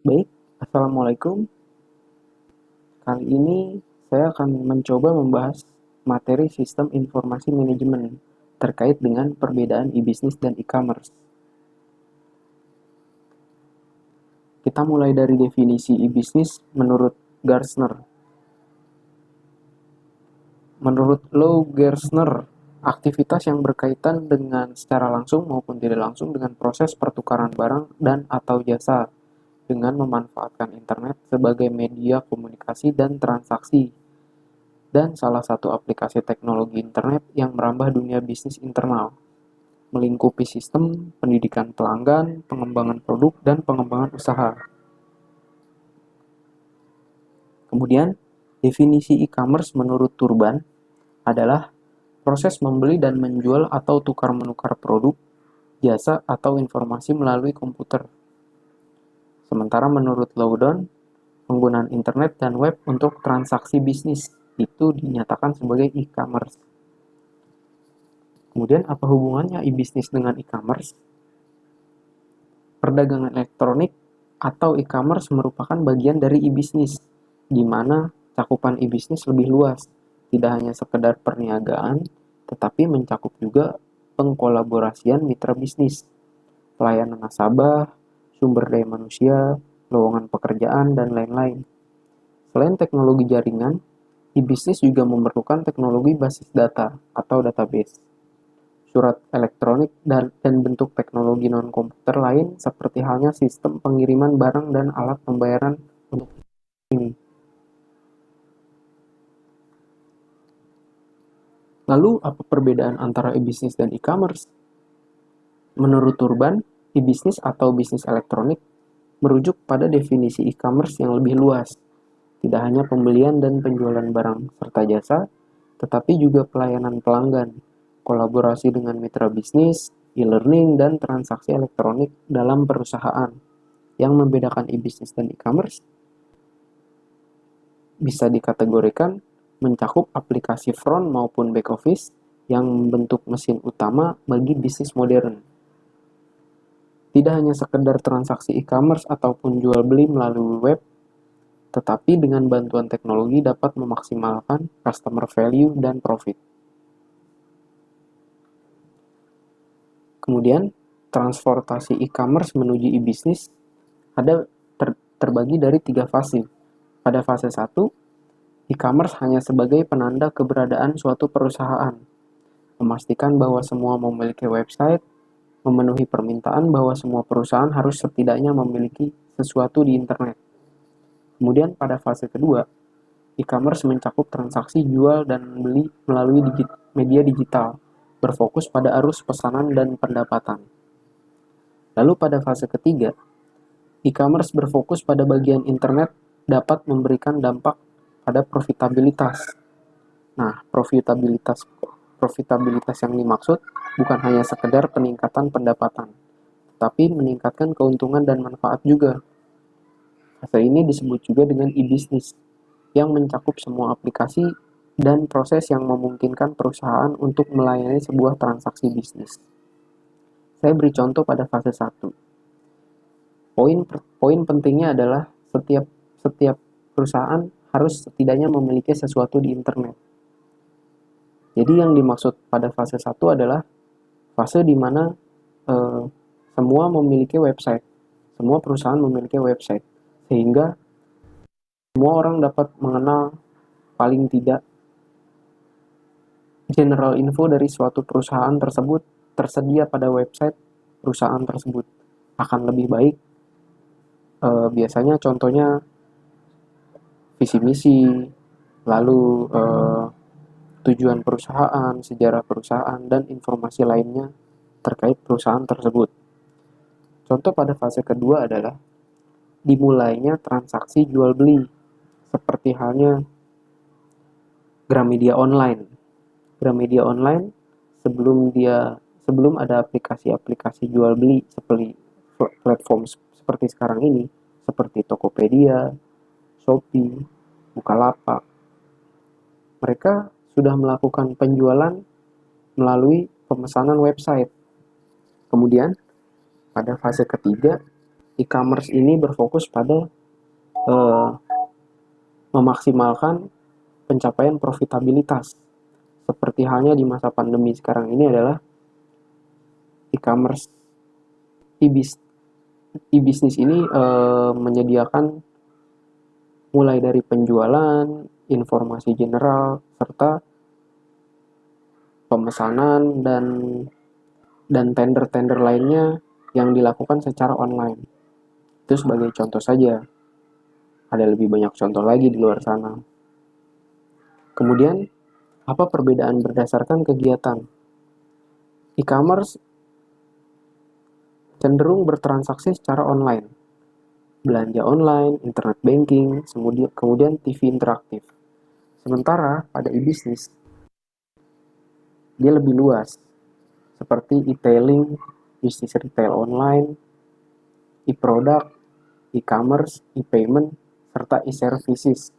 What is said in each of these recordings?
Baik, Assalamualaikum. Kali ini saya akan mencoba membahas materi sistem informasi manajemen terkait dengan perbedaan e-bisnis dan e-commerce. Kita mulai dari definisi e-bisnis menurut Gartner. Menurut Lou Gerstner, aktivitas yang berkaitan dengan secara langsung maupun tidak langsung dengan proses pertukaran barang dan atau jasa dengan memanfaatkan internet sebagai media komunikasi dan transaksi dan salah satu aplikasi teknologi internet yang merambah dunia bisnis internal, melingkupi sistem, pendidikan pelanggan, pengembangan produk, dan pengembangan usaha. Kemudian, definisi e-commerce menurut Turban adalah proses membeli dan menjual atau tukar-menukar produk, jasa, atau informasi melalui komputer. Sementara menurut Loudon, penggunaan internet dan web untuk transaksi bisnis itu dinyatakan sebagai e-commerce. Kemudian apa hubungannya e-bisnis dengan e-commerce? Perdagangan elektronik atau e-commerce merupakan bagian dari e-bisnis, di mana cakupan e-bisnis lebih luas, tidak hanya sekedar perniagaan, tetapi mencakup juga pengkolaborasian mitra bisnis, pelayanan nasabah, sumber daya manusia, lowongan pekerjaan, dan lain-lain. Selain teknologi jaringan, e-bisnis juga memerlukan teknologi basis data atau database, surat elektronik, dan bentuk teknologi non-komputer lain seperti halnya sistem pengiriman barang dan alat pembayaran untuk ini. Lalu, apa perbedaan antara e-bisnis dan e-commerce? Menurut Turban, e-bisnis atau bisnis elektronik merujuk pada definisi e-commerce yang lebih luas, tidak hanya pembelian dan penjualan barang serta jasa, tetapi juga pelayanan pelanggan, kolaborasi dengan mitra bisnis, e-learning, dan transaksi elektronik dalam perusahaan. Yang membedakan e-bisnis dan e-commerce bisa dikategorikan mencakup aplikasi front maupun back office yang membentuk mesin utama bagi bisnis modern. Tidak hanya sekedar transaksi e-commerce ataupun jual beli melalui web, tetapi dengan bantuan teknologi dapat memaksimalkan customer value dan profit. Kemudian, transportasi e-commerce menuju e-bisnis terbagi dari 3 fase. Pada fase 1, e-commerce hanya sebagai penanda keberadaan suatu perusahaan, memastikan bahwa semua memiliki website, memenuhi permintaan bahwa semua perusahaan harus setidaknya memiliki sesuatu di internet. Kemudian pada fase kedua, e-commerce mencakup transaksi jual dan beli melalui media digital, berfokus pada arus pesanan dan pendapatan. Lalu pada fase ketiga, e-commerce berfokus pada bagian internet dapat memberikan dampak pada profitabilitas. Nah, profitabilitas yang dimaksud bukan hanya sekedar peningkatan pendapatan, tapi meningkatkan keuntungan dan manfaat juga. Fase ini disebut juga dengan e-bisnis, yang mencakup semua aplikasi dan proses yang memungkinkan perusahaan untuk melayani sebuah transaksi bisnis. Saya beri contoh pada fase 1. Poin pentingnya adalah setiap perusahaan harus setidaknya memiliki sesuatu di internet. Jadi yang dimaksud pada fase 1 adalah fase di mana semua memiliki website. Semua perusahaan memiliki website. Sehingga semua orang dapat mengenal paling tidak general info dari suatu perusahaan tersebut tersedia pada website perusahaan tersebut. Akan lebih baik, biasanya contohnya visi misi, lalu tujuan perusahaan, sejarah perusahaan, dan informasi lainnya terkait perusahaan tersebut. Contoh pada fase kedua adalah dimulainya transaksi jual beli, seperti halnya Gramedia Online. Gramedia Online sebelum ada aplikasi-aplikasi jual beli seperti platform seperti sekarang ini, seperti Tokopedia, Shopee, Bukalapak, mereka sudah melakukan penjualan melalui pemesanan website. Kemudian, pada fase ketiga, e-commerce ini berfokus pada memaksimalkan pencapaian profitabilitas. Seperti halnya di masa pandemi sekarang ini adalah e-commerce, e-bisnis ini menyediakan mulai dari penjualan, informasi general, serta pemesanan dan tender-tender lainnya yang dilakukan secara online. Itu sebagai contoh saja. Ada lebih banyak contoh lagi di luar sana. Kemudian, apa perbedaan berdasarkan kegiatan? E-commerce cenderung bertransaksi secara online. Belanja online, internet banking, kemudian TV interaktif. Sementara pada e-bisnis, dia lebih luas, seperti e-tailing, bisnis retail online, e-product, e-commerce, e-payment, serta e-services,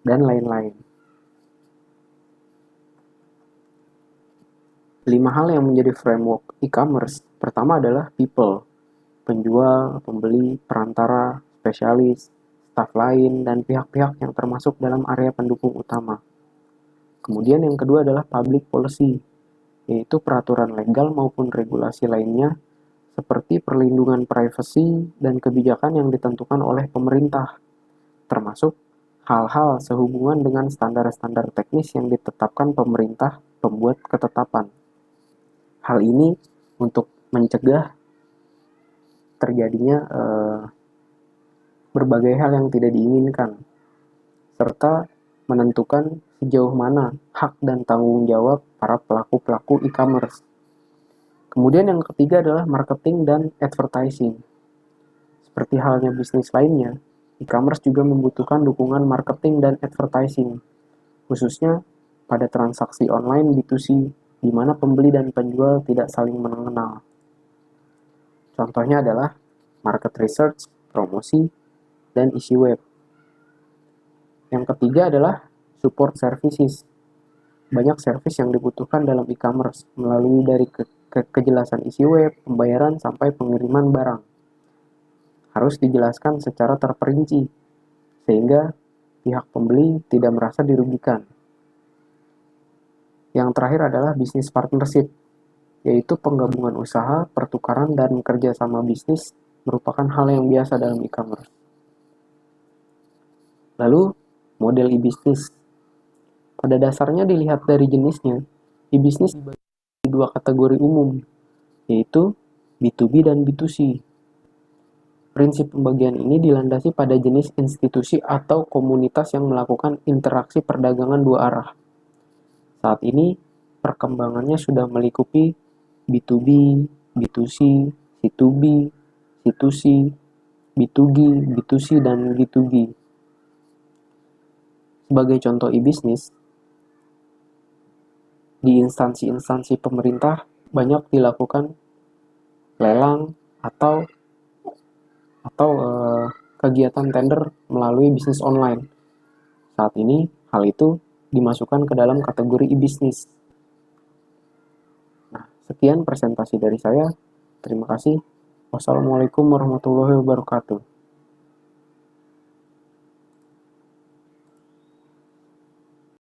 dan lain-lain. 5 hal yang menjadi framework e-commerce. Pertama adalah people, penjual, pembeli, perantara, spesialis, staf lain, dan pihak-pihak yang termasuk dalam area pendukung utama. Kemudian yang kedua adalah public policy, yaitu peraturan legal maupun regulasi lainnya seperti perlindungan privasi dan kebijakan yang ditentukan oleh pemerintah, termasuk hal-hal sehubungan dengan standar-standar teknis yang ditetapkan pemerintah pembuat ketetapan. Hal ini untuk mencegah terjadinya berbagai hal yang tidak diinginkan, serta menentukan sejauh mana hak dan tanggung jawab para pelaku-pelaku e-commerce. Kemudian yang ketiga adalah marketing dan advertising. Seperti halnya bisnis lainnya, e-commerce juga membutuhkan dukungan marketing dan advertising, khususnya pada transaksi online B2C, di mana pembeli dan penjual tidak saling mengenal. Contohnya adalah market research, promosi, dan isi web. Yang ketiga adalah support services. Banyak service yang dibutuhkan dalam e-commerce, melalui dari kejelasan isi web, pembayaran, sampai pengiriman barang. Harus dijelaskan secara terperinci, sehingga pihak pembeli tidak merasa dirugikan. Yang terakhir adalah business partnership, yaitu penggabungan usaha, pertukaran, dan kerjasama bisnis merupakan hal yang biasa dalam e-commerce. Lalu, model e-bisnis. Pada dasarnya dilihat dari jenisnya, e-bisnis dibagi dua kategori umum, yaitu B2B dan B2C. Prinsip pembagian ini dilandasi pada jenis institusi atau komunitas yang melakukan interaksi perdagangan dua arah. Saat ini, perkembangannya sudah melingkupi B2B, B2C, C2B, C2C, B2G, B2C, dan G2G. Sebagai contoh e-bisnis, di instansi-instansi pemerintah banyak dilakukan lelang atau kegiatan tender melalui bisnis online. Saat ini, hal itu dimasukkan ke dalam kategori e-bisnis. Nah, sekian presentasi dari saya. Terima kasih. Wassalamualaikum warahmatullahi wabarakatuh.